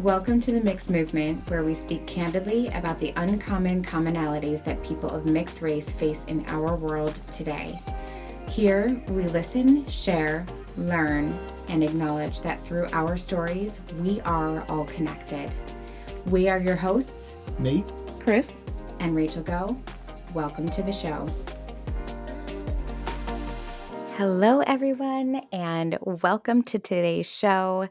Welcome to the Mixed Movement, where we speak candidly about the uncommon commonalities that people of mixed race face in our world today. Here, we listen, share, learn, and acknowledge that through our stories, we are all connected. We are your hosts, Nate, Chris, and Rachael Go. Welcome to the show. Hello, everyone, and welcome to today's show.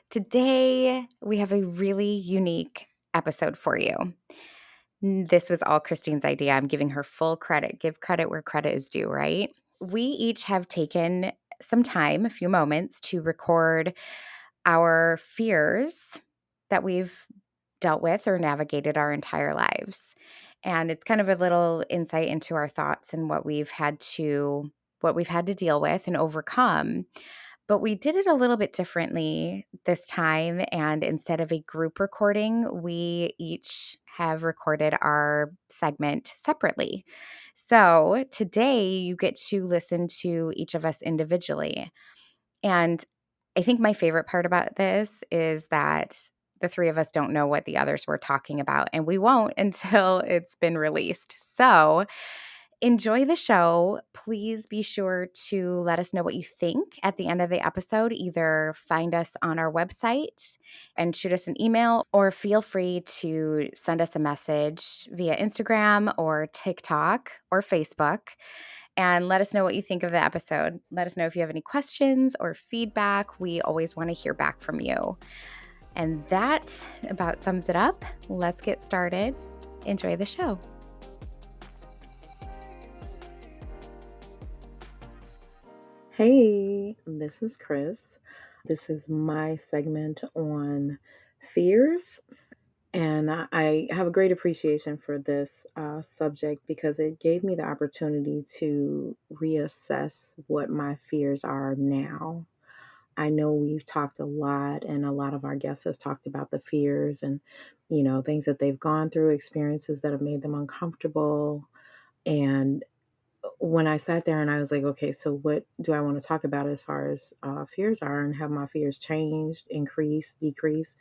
Today, we have a really unique episode for you. This was all Christine's idea. I'm giving her full credit. Give credit where credit is due, right? We each have taken some time, a few moments, to record our fears that we've dealt with or navigated our entire lives. And it's kind of a little insight into our thoughts and what we've had to deal with and overcome. But we did it a little bit differently this time, and instead of a group recording, we each have recorded our segment separately. So today you get to listen to each of us individually. And I think my favorite part about this is that the three of us don't know what the others were talking about, and we won't until it's been released. So enjoy the show. Please be sure to let us know what you think at the end of the episode. Either find us on our website and shoot us an email, or feel free to send us a message via Instagram or TikTok or Facebook and let us know what you think of the episode. Let us know if you have any questions or feedback. We always want to hear back from you. And that about sums it up. Let's get started. Enjoy the show. hey, this is Chris. This is my segment on fears. And I have a great appreciation for this subject because it gave me the opportunity to reassess what my fears are now. I know we've talked a lot, and a lot of our guests have talked about the fears and, things that they've gone through, experiences that have made them uncomfortable. And when I sat there and I was like, okay, so what do I want to talk about as far as fears are, and have my fears changed, increase, decrease?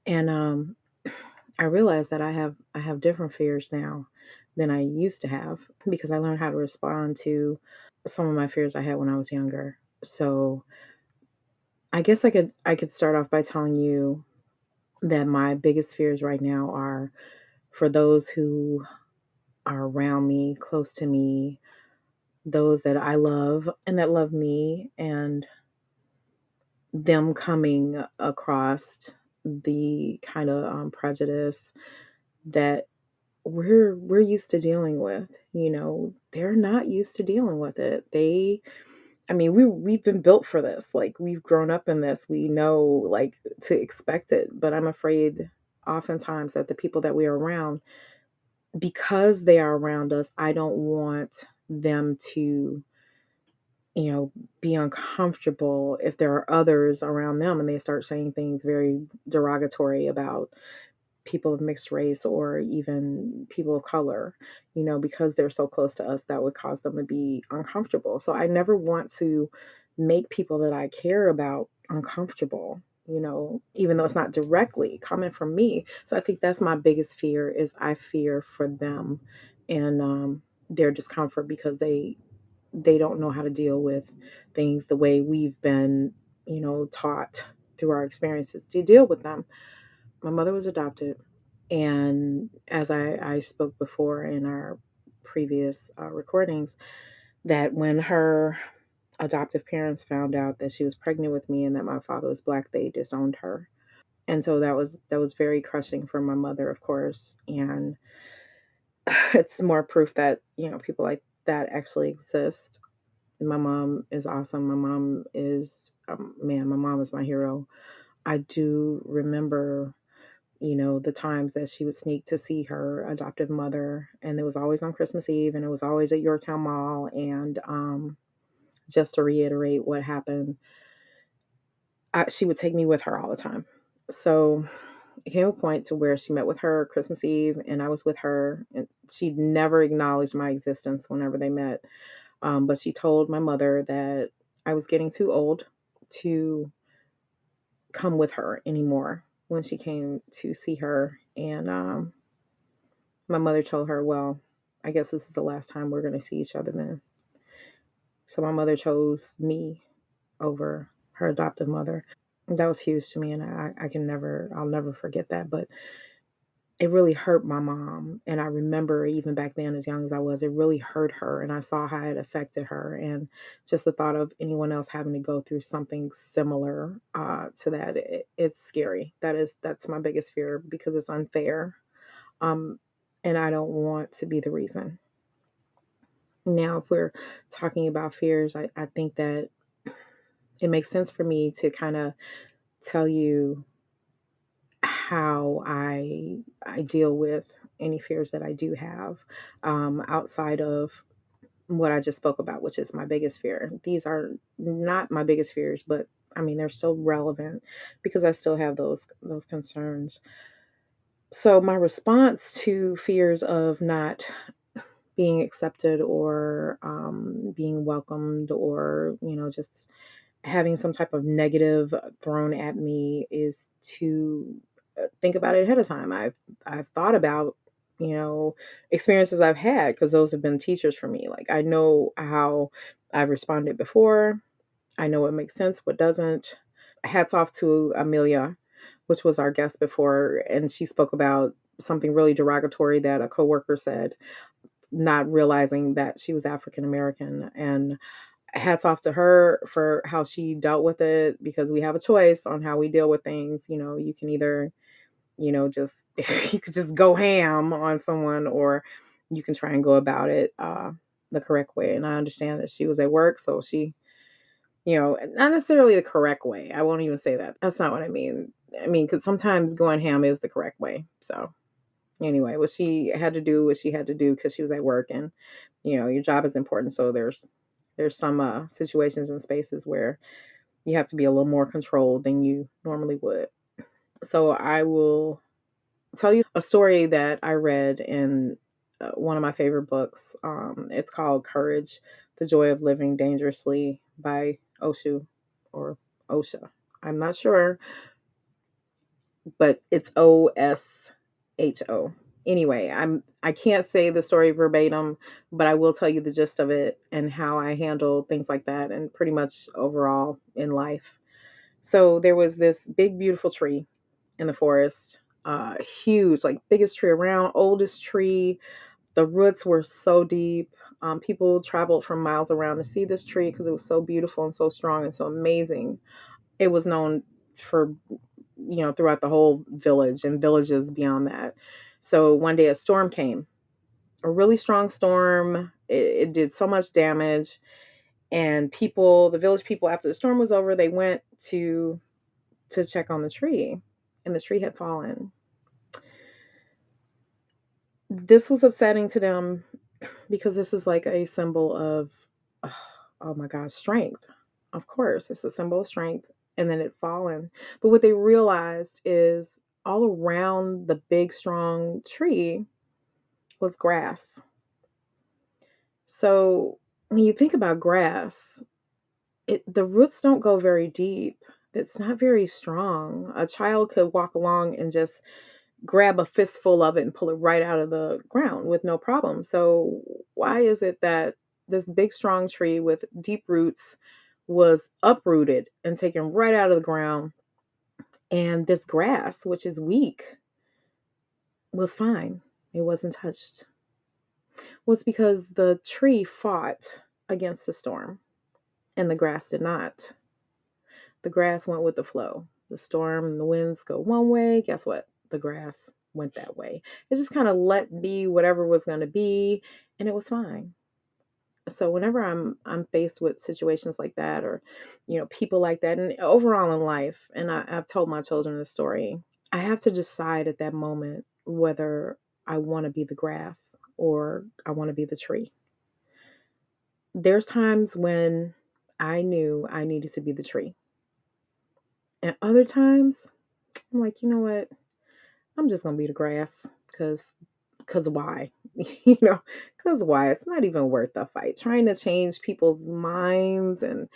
And I realized that I have different fears now than I used to have because I learned how to respond to some of my fears I had when I was younger. So I guess I could start off by telling you that my biggest fears right now are for those who are around me, close to me, those that I love and that love me, and them coming across the kind of prejudice that we're used to dealing with. They're not used to dealing with it. I mean, we've been built for this. Like, we've grown up in this. We know, like, to expect it. But I'm afraid oftentimes that the people that we are around, because they are around us, I don't want them to be uncomfortable if there are others around them and they start saying things very derogatory about people of mixed race or even people of color, because they're so close to us, that would cause them to be uncomfortable. So I never want to make people that I care about uncomfortable, even though it's not directly coming from me. So I think that's my biggest fear, is I fear for them and their discomfort because they don't know how to deal with things the way we've been, taught through our experiences to deal with them. My mother was adopted, and as I spoke before in our previous recordings, that when her adoptive parents found out that she was pregnant with me and that my father was black, they disowned her. And so that was very crushing for my mother, of course. And it's more proof that, people like that actually exist. My mom is awesome. My mom is, man, my mom is my hero. I do remember, the times that she would sneak to see her adoptive mother, and it was always on Christmas Eve, and it was always at Yorktown Mall. And just to reiterate what happened, she would take me with her all the time. So it came a point to where she met with her Christmas Eve, and I was with her, and she never acknowledged my existence whenever they met. But she told my mother that I was getting too old to come with her anymore. when she came to see her. And my mother told her, well, I guess this is the last time we're going to see each other then. So my mother chose me over her adoptive mother. That was huge to me, and I'll never forget that. But it really hurt my mom. And I remember even back then, as young as I was, it really hurt her. And I saw how it affected her. And just the thought of anyone else having to go through something similar to that, it's scary. That's my biggest fear because it's unfair. Um, and I don't want to be the reason. Now, if we're talking about fears, I think that it makes sense for me to kind of tell you how I deal with any fears that I do have outside of what I just spoke about, which is my biggest fear. These are not my biggest fears, but I mean they're still relevant because I still have those concerns. So my response to fears of not being accepted or being welcomed or just having some type of negative thrown at me is to think about it ahead of time. I've thought about experiences I've had because those have been teachers for me. Like I know how I've responded before. I know what makes sense, what doesn't. Hats off to Amelia, which was our guest before, and she spoke about something really derogatory that a coworker said, not realizing that she was African American. And hats off to her for how she dealt with it because we have a choice on how we deal with things. You can either, just you could just go ham on someone or you can try and go about it the correct way. And I understand that she was at work, so she, not necessarily the correct way. I won't even say that. That's not what I mean. I mean, because sometimes going ham is the correct way. So anyway, what she had to do what she had to do because she was at work, and your job is important. So there's some situations and spaces where you have to be a little more controlled than you normally would. So I will tell you a story that I read in one of my favorite books. It's called Courage: The Joy of Living Dangerously by Oshu or Osha. I'm not sure, but it's Osho. Anyway, I can't say the story verbatim, but I will tell you the gist of it and how I handle things like that and pretty much overall in life. So there was this big beautiful tree in the forest, huge, like biggest tree around, oldest tree. The roots were so deep. People traveled from miles around to see this tree because it was so beautiful and so strong and so amazing. It was known for throughout the whole village and villages beyond that. So one day a storm came, a really strong storm. It did so much damage. And the village people, after the storm was over, they went to check on the tree, and the tree had fallen. This was upsetting to them because this is like a symbol of, oh my gosh, strength. Of course, it's a symbol of strength. And then it fallen. But what they realized is all around the big, strong tree was grass. So when you think about grass, the roots don't go very deep. It's not very strong. A child could walk along and just grab a fistful of it and pull it right out of the ground with no problem. So why is it that this big strong tree with deep roots was uprooted and taken right out of the ground, and this grass, which is weak, was fine? It wasn't touched. Well, it's because the tree fought against the storm and the grass did not. The grass went with the flow. The storm and the winds go one way. Guess what? The grass went that way. It just kind of let be whatever was going to be, and it was fine. So whenever I'm faced with situations like that, or people like that, and overall in life, and I've told my children the story, I have to decide at that moment whether I want to be the grass or I want to be the tree. There's times when I knew I needed to be the tree, and other times I'm like, you know what? I'm just gonna be the grass because why? you know, because why? It's not even worth the fight. Trying to change people's minds, and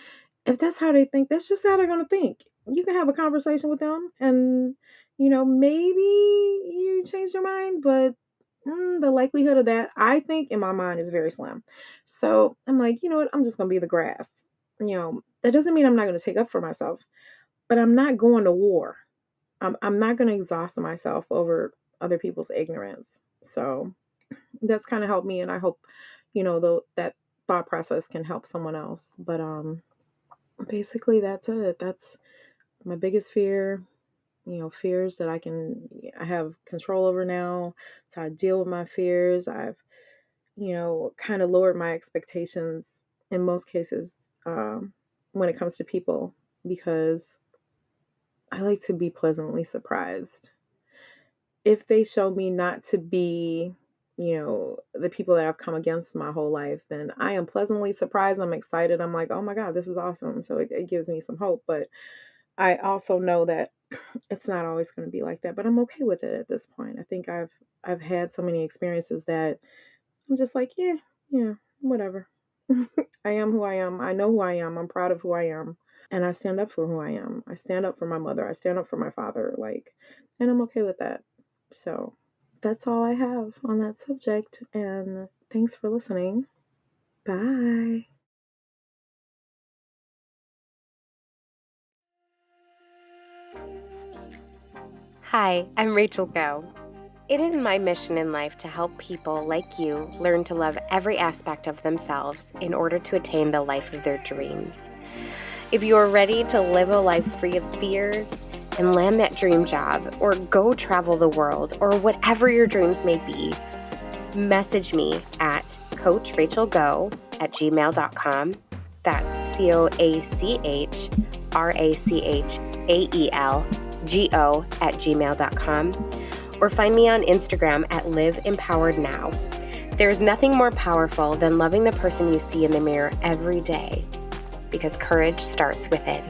if that's how they think, that's just how they're gonna think. You can have a conversation with them, and maybe you change your mind, but the likelihood of that, I think, in my mind, is very slim. So I'm like, you know what? I'm just going to be the grass. That doesn't mean I'm not going to take up for myself, but I'm not going to war. I'm not going to exhaust myself over other people's ignorance. So that's kind of helped me, and I hope, though, that thought process can help someone else. But basically, that's it. That's my biggest fear. Fears that I have control over now. So I deal with my fears. I've, kind of lowered my expectations in most cases, when it comes to people, because I like to be pleasantly surprised. If they show me not to be, the people that I've come against my whole life, then I am pleasantly surprised. I'm excited. I'm like, oh my God, this is awesome. So it gives me some hope. But I also know that it's not always going to be like that, but I'm okay with it at this point. I think I've had so many experiences that I'm just like, yeah, yeah, whatever. I am who I am. I know who I am. I'm proud of who I am, and I stand up for who I am. I stand up for my mother. I stand up for my father, and I'm okay with that. So, that's all I have on that subject, and thanks for listening. Bye. Hi, I'm Rachael Go. It is my mission in life to help people like you learn to love every aspect of themselves in order to attain the life of their dreams. If you are ready to live a life free of fears and land that dream job, or go travel the world, or whatever your dreams may be, message me at coachrachelgo@gmail.com. That's CoachRachelGo@gmail.com. Or find me on Instagram at Live Empowered Now. There is nothing more powerful than loving the person you see in the mirror every day, because courage starts within.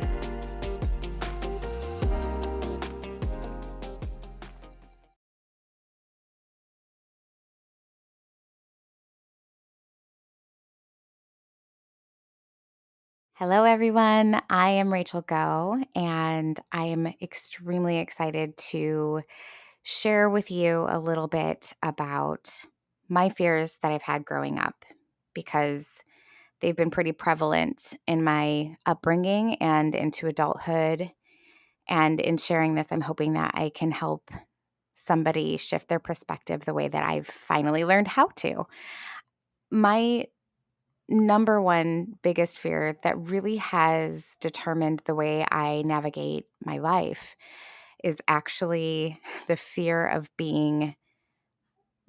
Hello, everyone. I am Rachael Go, and I am extremely excited to share with you a little bit about my fears that I've had growing up, because they've been pretty prevalent in my upbringing and into adulthood. And in sharing this, I'm hoping that I can help somebody shift their perspective the way that I've finally learned how to. My number one biggest fear that really has determined the way I navigate my life is actually the fear of being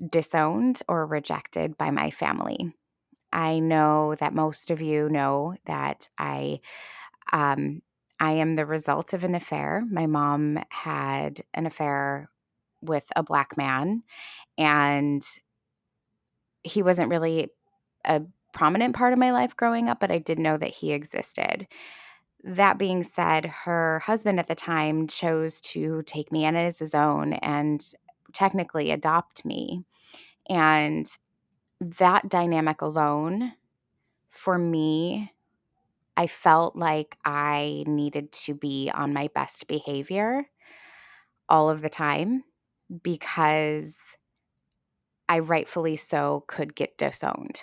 disowned or rejected by my family. I know that most of you know that um, I am the result of an affair. My mom had an affair with a Black man, and he wasn't really a prominent part of my life growing up, but I did know that he existed. That being said, her husband at the time chose to take me in as his own and technically adopt me. And that dynamic alone, for me, I felt like I needed to be on my best behavior all of the time, because I rightfully so could get disowned.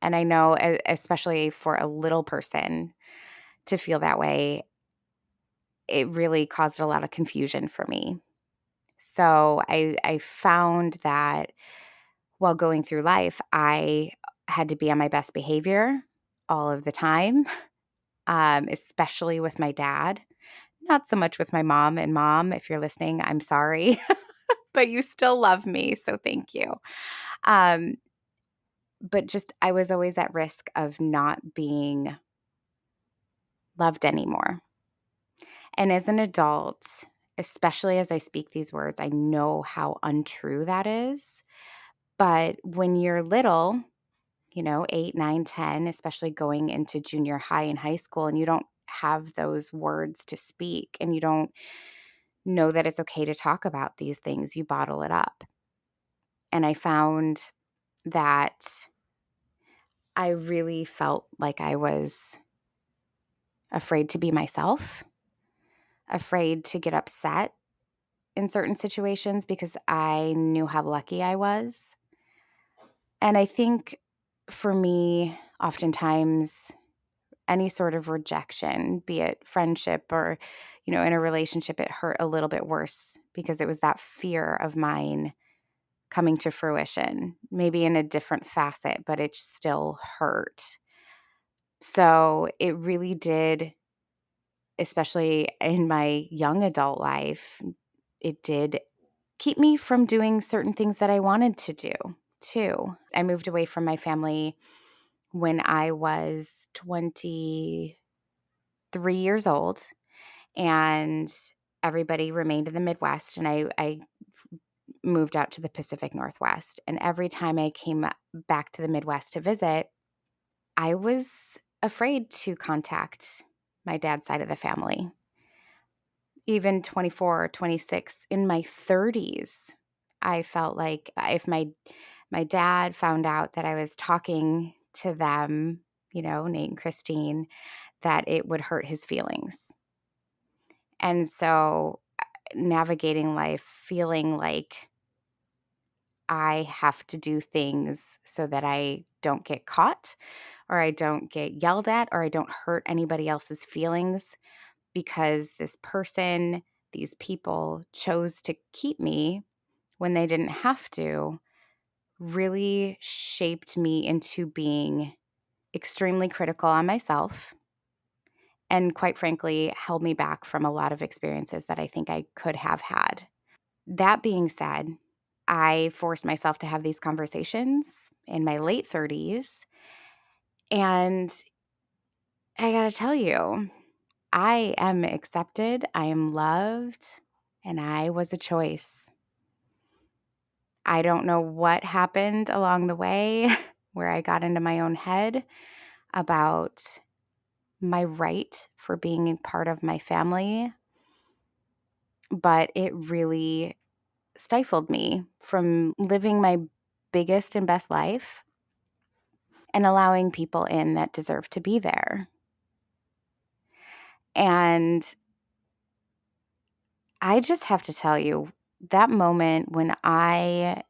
And I know, especially for a little person to feel that way, it really caused a lot of confusion for me. So I found that while going through life, I had to be on my best behavior all of the time, especially with my dad. Not so much with my mom. And mom, if you're listening, I'm sorry, but you still love me. So thank you. Um, but just I was always at risk of not being loved anymore. And as an adult, especially as I speak these words, I know how untrue that is. But when you're little, 8, 9, 10, especially going into junior high and high school, and you don't have those words to speak, and you don't know that it's okay to talk about these things, you bottle it up. And I found that I really felt like I was afraid to be myself, afraid to get upset, in certain situations because I knew how lucky I was. And I think for me, oftentimes, any sort of rejection, be it friendship or, in a relationship, it hurt a little bit worse because it was that fear of mine coming to fruition, maybe in a different facet, but it still hurt. So it really did, especially in my young adult life, it did keep me from doing certain things that I wanted to do too. I moved away from my family when I was 23 years old, and everybody remained in the Midwest, and I moved out to the Pacific Northwest. And every time I came back to the Midwest to visit, I was afraid to contact my dad's side of the family. Even 24, 26, in my 30s, I felt like if my dad found out that I was talking to them, Nate and Christine, that it would hurt his feelings. And so navigating life feeling like I have to do things so that I don't get caught or I don't get yelled at or I don't hurt anybody else's feelings because this person, these people chose to keep me when they didn't have to, really shaped me into being extremely critical on myself and, quite frankly, held me back from a lot of experiences that I think I could have had. That being said, I forced myself to have these conversations in my late 30s, and I gotta tell you, I am accepted, I am loved, and I was a choice. I don't know what happened along the way where I got into my own head about my right for being a part of my family, but it really stifled me from living my biggest and best life and allowing people in that deserve to be there. And I just have to tell you, that moment when I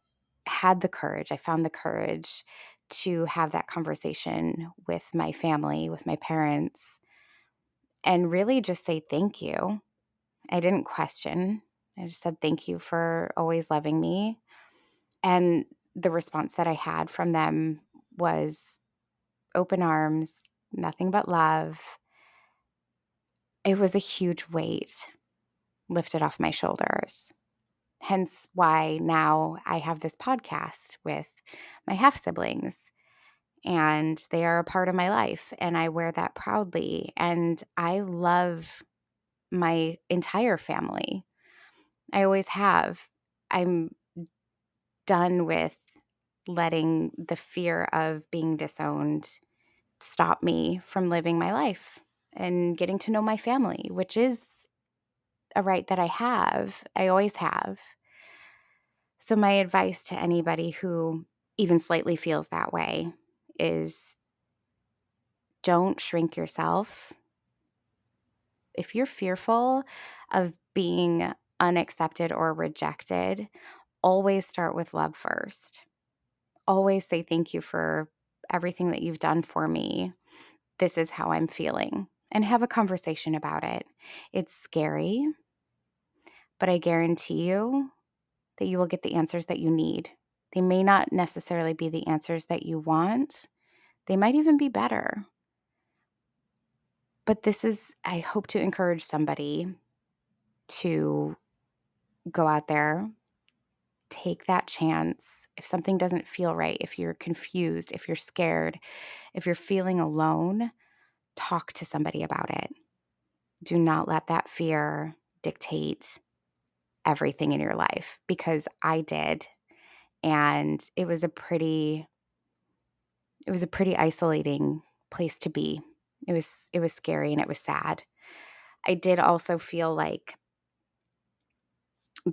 had the courage, I found the courage to have that conversation with my family, with my parents, and really just say thank you. I didn't question. I just said thank you for always loving me. And the response that I had from them was open arms, nothing but love. It was a huge weight lifted off my shoulders. Hence why now I have this podcast with my half siblings, and they are a part of my life, and I wear that proudly. And I love my entire family. I always have. I'm done with letting the fear of being disowned stop me from living my life and getting to know my family, which is a right that I have. I always have. So, my advice to anybody who even slightly feels that way is don't shrink yourself. If you're fearful of being unaccepted or rejected, always start with love first. Always say thank you for everything that you've done for me. This is how I'm feeling, and have a conversation about it. It's scary, but I guarantee you that you will get the answers that you need. They may not necessarily be the answers that you want. They might even be better. But I hope to encourage somebody to go out there, take that chance. If something doesn't feel right, if you're confused, if you're scared, if you're feeling alone, talk to somebody about it. Do not let that fear dictate everything in your life, because I did. And it was a pretty isolating place to be. It was scary and it was sad. I did also feel like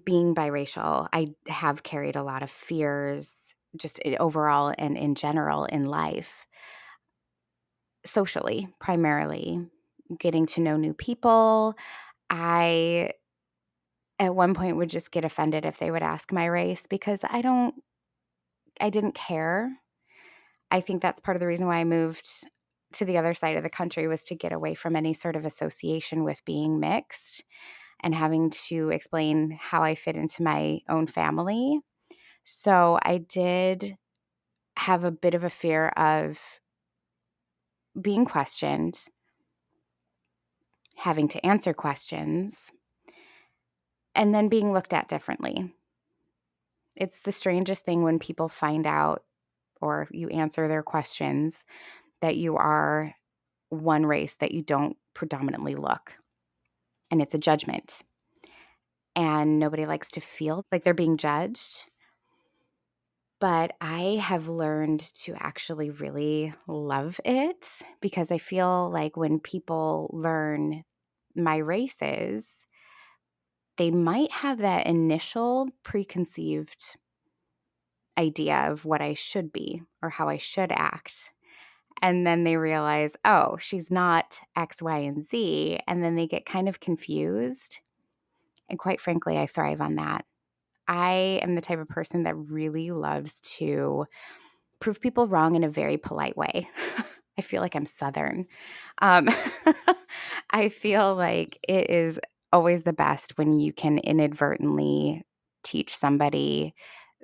being biracial, I have carried a lot of fears just overall and in general in life, socially, primarily, getting to know new people. I at one point would just get offended if they would ask my race because I didn't care. I think that's part of the reason why I moved to the other side of the country was to get away from any sort of association with being mixed and having to explain how I fit into my own family. So I did have a bit of a fear of being questioned, having to answer questions, and then being looked at differently. It's the strangest thing when people find out or you answer their questions that you are one race that you don't predominantly look. And it's a judgment. And nobody likes to feel like they're being judged. But I have learned to actually really love it because I feel like when people learn my races, they might have that initial preconceived idea of what I should be or how I should act. And then they realize, oh, she's not X, Y, and Z. And then they get kind of confused. And quite frankly, I thrive on that. I am the type of person that really loves to prove people wrong in a very polite way. I feel like I'm Southern. Um, I feel like it is always the best when you can inadvertently teach somebody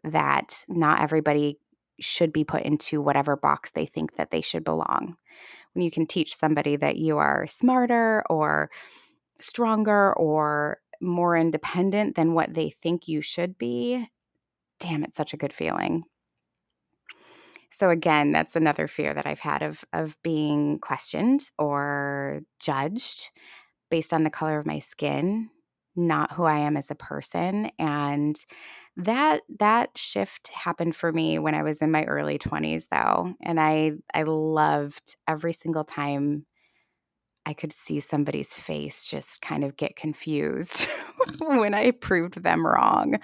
that not everybody should be put into whatever box they think that they should belong. When you can teach somebody that you are smarter or stronger or more independent than what they think you should be, damn, it's such a good feeling. So again, that's another fear that I've had of being questioned or judged based on the color of my skin, not who I am as a person. And that shift happened for me when I was in my early 20s though. And I loved every single time I could see somebody's face just kind of get confused when I proved them wrong.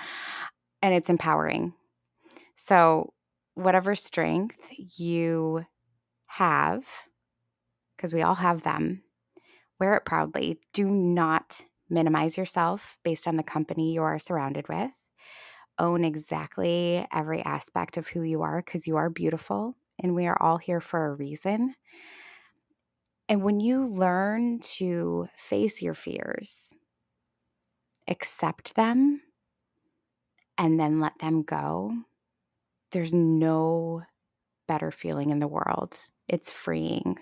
And it's empowering. So, whatever strength you have, because we all have them, wear it proudly. Do not minimize yourself based on the company you are surrounded with. Own exactly every aspect of who you are because you are beautiful and we are all here for a reason. And when you learn to face your fears, accept them, and then let them go, there's no better feeling in the world. It's freeing.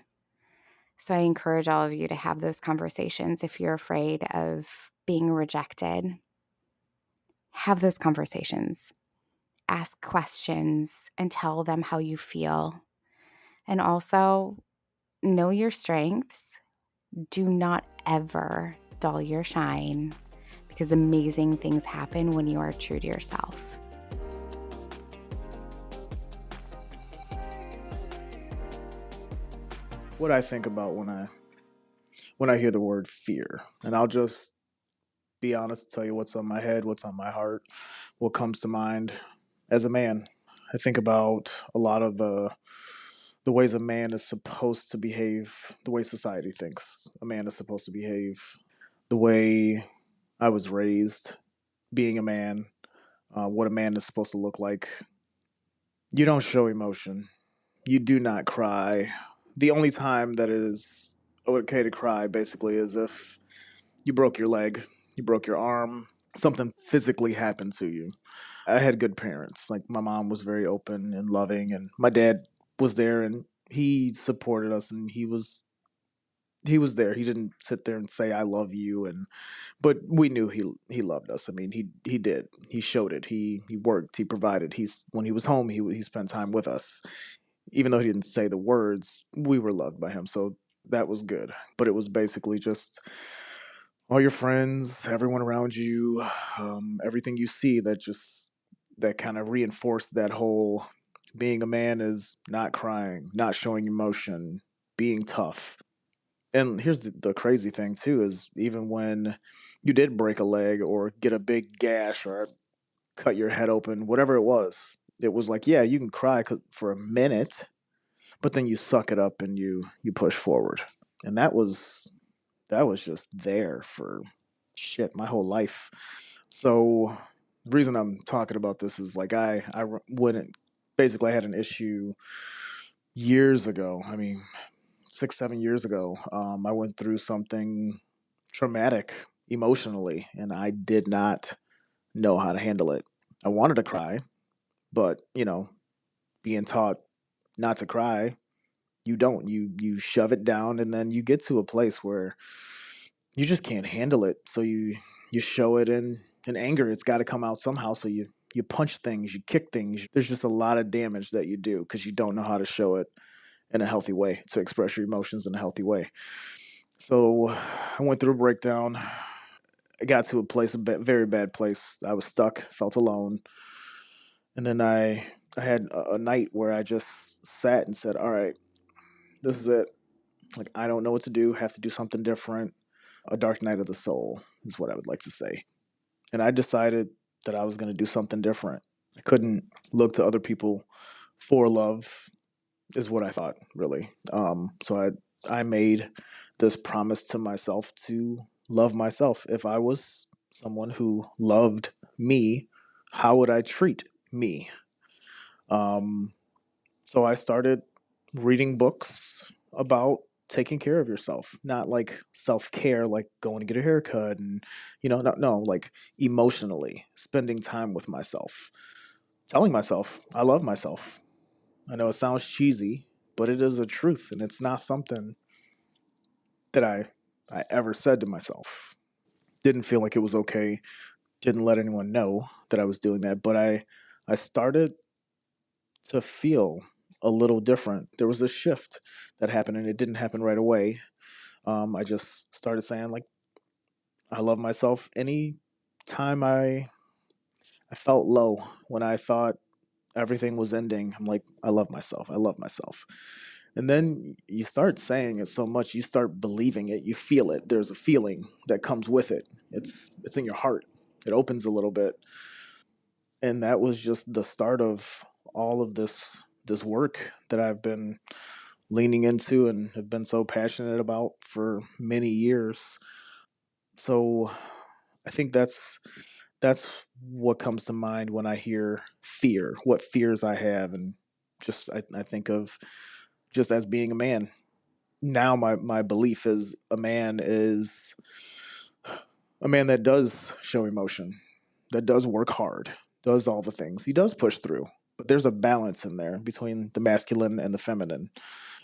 So I encourage all of you to have those conversations. If you're afraid of being rejected, have those conversations. Ask questions and tell them how you feel. And also know your strengths. Do not ever dull your shine because amazing things happen when you are true to yourself. What I think about when I hear the word fear, and I'll just be honest, tell you what's on my head, what's on my heart, what comes to mind as a man. I think about a lot of the ways a man is supposed to behave, the way society thinks a man is supposed to behave, the way I was raised, being a man, what a man is supposed to look like. You don't show emotion. You do not cry. The only time that it is okay to cry, basically, is if you broke your leg, you broke your arm, something physically happened to you. I had good parents. Like my mom was very open and loving, and my dad was there and he supported us and he was there. He didn't sit there and say I love you and but we knew he loved us. I mean, he did. He showed it. He worked, he provided. He's when he was home, he spent time with us. Even though he didn't say the words, we were loved by him. So that was good. But it was basically just all your friends, everyone around you, everything you see that kind of reinforced that whole being a man is not crying, not showing emotion, being tough. And here's the crazy thing too is even when you did break a leg or get a big gash or cut your head open, whatever it was like, yeah, you can cry for a minute, but then you suck it up and you push forward. And that was just there for shit my whole life. So the reason I'm talking about this is like I wouldn't basically I had an issue years ago. I mean, 6 7 years ago. I went through something traumatic emotionally, and I did not know how to handle it. I wanted to cry, but being taught not to cry, you don't. You shove it down, and then you get to a place where you just can't handle it. So you show it in anger. It's got to come out somehow. So you punch things, you kick things. There's just a lot of damage that you do because you don't know how to show it in a healthy way, to express your emotions in a healthy way. So I went through a breakdown. I got to a place, very bad place. I was stuck, felt alone, and then I had a night where I just sat and said, "All right, this is it. Like I don't know what to do. Have to do something different." A dark night of the soul is what I would like to say. And I decided that I was going to do something different. I couldn't look to other people for love, is what I thought, really. So I made this promise to myself to love myself. If I was someone who loved me, how would I treat me? Um, so I started reading books about taking care of yourself, not like self care, like going to get a haircut and, no, like emotionally spending time with myself, telling myself I love myself. I know it sounds cheesy, but it is a truth, and it's not something that I ever said to myself. Didn't feel like it was okay. Didn't let anyone know that I was doing that, but I started to feel a little different. There was a shift that happened, and it didn't happen right away. I just started saying like I love myself. Any time I felt low, when I thought everything was ending, I'm like I love myself. I love myself. And then you start saying it so much, you start believing it. You feel it. There's a feeling that comes with it. It's in your heart. It opens a little bit, and that was just the start of all of this work that I've been leaning into and have been so passionate about for many years. So I think that's what comes to mind when I hear fear, what fears I have, and just I think of just as being a man. Now my belief is a man that does show emotion, that does work hard, does all the things. He does push through. But there's a balance in there between the masculine and the feminine,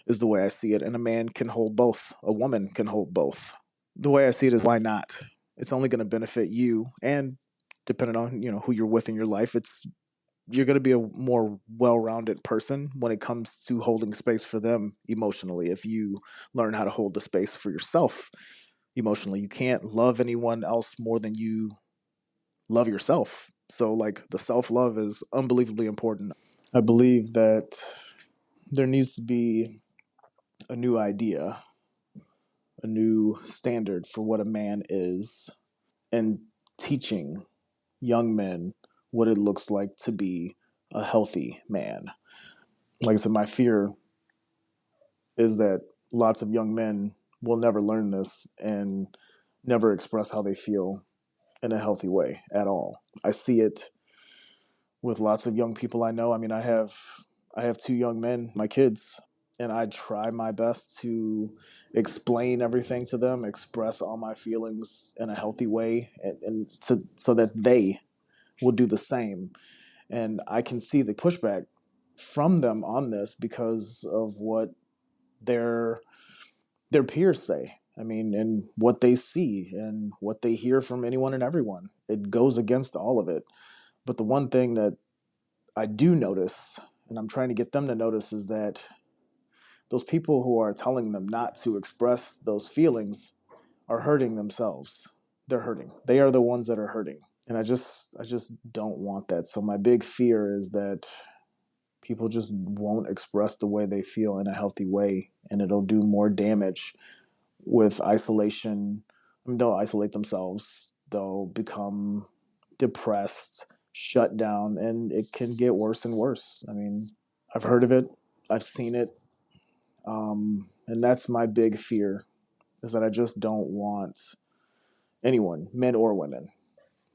is the way I see it. And a man can hold both. A woman can hold both. The way I see it is why not? It's only going to benefit you, and depending on, who you're with in your life, you're going to be a more well-rounded person when it comes to holding space for them emotionally. If you learn how to hold the space for yourself emotionally, you can't love anyone else more than you love yourself. So like the self-love is unbelievably important. I believe that there needs to be a new idea, a new standard for what a man is, and teaching young men what it looks like to be a healthy man. Like I said, my fear is that lots of young men will never learn this and never express how they feel in a healthy way at all. I see it with lots of young people I know. I mean, I have two young men, my kids, and I try my best to explain everything to them, express all my feelings in a healthy way, and so that they will do the same. And I can see the pushback from them on this because of what their their peers say. I mean, and what they see and what they hear from anyone and everyone. It goes against all of it. But the one thing that I do notice, and I'm trying to get them to notice, is that those people who are telling them not to express those feelings are hurting themselves. They're hurting. They are the ones that are hurting. And I just don't want that. So my big fear is that people just won't express the way they feel in a healthy way, and it'll do more damage with isolation. I mean, they'll isolate themselves. They'll become depressed, shut down, and it can get worse and worse. I mean, I've heard of it, I've seen it, and that's my big fear, is that I just don't want anyone, men or women,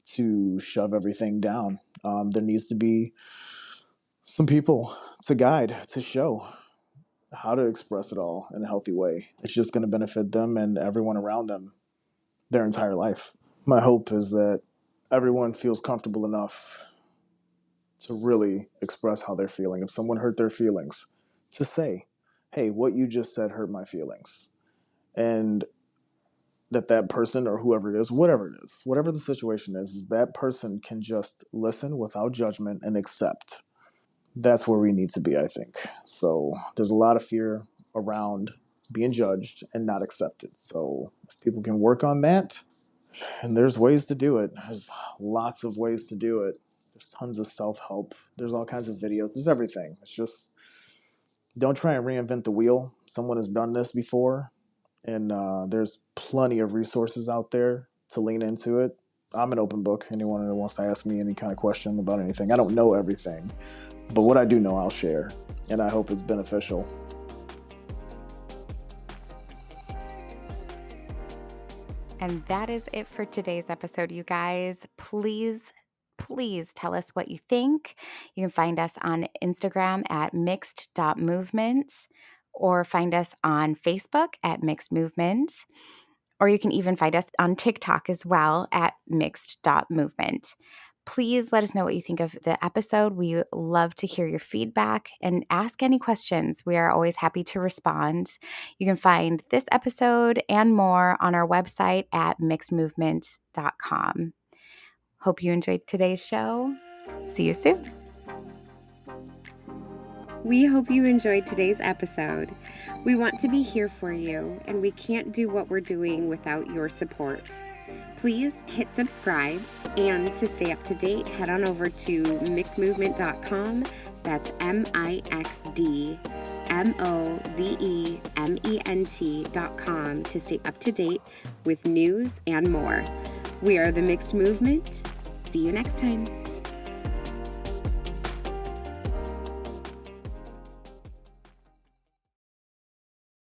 to shove everything down. There needs to be some people to guide, to show how to express it all in a healthy way. It's just going to benefit them and everyone around them their entire life. My hope is that everyone feels comfortable enough to really express how they're feeling. If someone hurt their feelings, to say, hey, what you just said hurt my feelings. And that person or whoever it is, whatever the situation is that person can just listen without judgment and accept. That's where we need to be, I think. So there's a lot of fear around being judged and not accepted. So if people can work on that, and there's ways to do it. There's lots of ways to do it. There's tons of self-help. There's all kinds of videos. There's everything. It's just don't try and reinvent the wheel. Someone has done this before, and there's plenty of resources out there to lean into it. I'm an open book. Anyone that wants to ask me any kind of question about anything. I don't know everything, but what I do know, I'll share, and I hope it's beneficial. And that is it for today's episode, you guys. Please tell us what you think. You can find us on Instagram at mixed.movement or find us on Facebook at Mixed Movement. Or you can even find us on TikTok as well at mixed.movement. Please let us know what you think of the episode. We love to hear your feedback and ask any questions. We are always happy to respond. You can find this episode and more on our website at mixedmovement.com. Hope you enjoyed today's show. See you soon. We hope you enjoyed today's episode. We want to be here for you, and we can't do what we're doing without your support. Please hit subscribe, and to stay up to date, head on over to mixedmovement.com. That's mixedmovement.com to stay up to date with news and more. We are the Mixed Movement. See you next time.